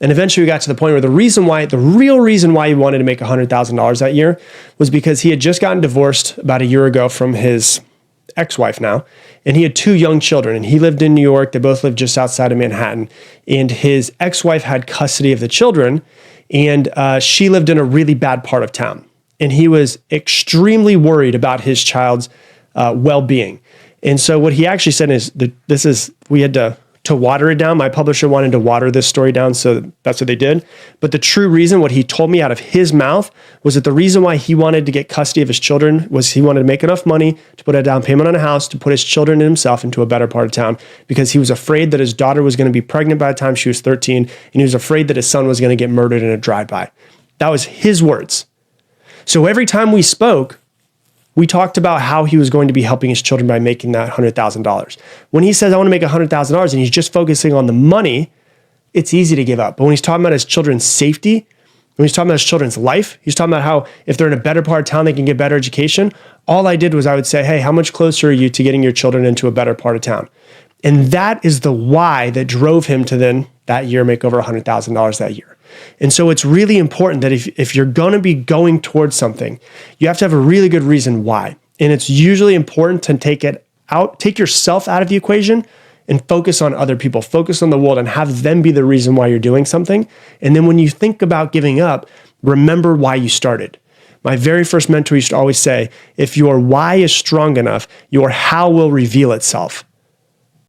And eventually we got to the point where the real reason why he wanted to make $100,000 that year was because he had just gotten divorced about a year ago from his ex-wife now. And he had 2 young children, and he lived in New York. They both lived just outside of Manhattan. And his ex-wife had custody of the children, and she lived in a really bad part of town. And he was extremely worried about his child's well-being. And so what he actually said is that we had to water it down. My publisher wanted to water this story down, so that's what they did. But the true reason, what he told me out of his mouth, was that the reason why he wanted to get custody of his children was he wanted to make enough money to put a down payment on a house, to put his children and himself into a better part of town, because he was afraid that his daughter was going to be pregnant by the time she was 13, and he was afraid that his son was going to get murdered in a drive-by. That was his words. So every time we spoke, we talked about how he was going to be helping his children by making that $100,000. When he says, I want to make $100,000, and he's just focusing on the money, it's easy to give up. But when he's talking about his children's safety, when he's talking about his children's life, he's talking about how if they're in a better part of town, they can get better education. All I did was I would say, hey, how much closer are you to getting your children into a better part of town? And that is the why that drove him to then that year make over $100,000 that year. And so it's really important that if you're going to be going towards something, you have to have a really good reason why. And it's usually important to take yourself out of the equation and focus on other people, focus on the world, and have them be the reason why you're doing something. And then when you think about giving up, remember why you started. My very first mentor used to always say, if your why is strong enough, your how will reveal itself.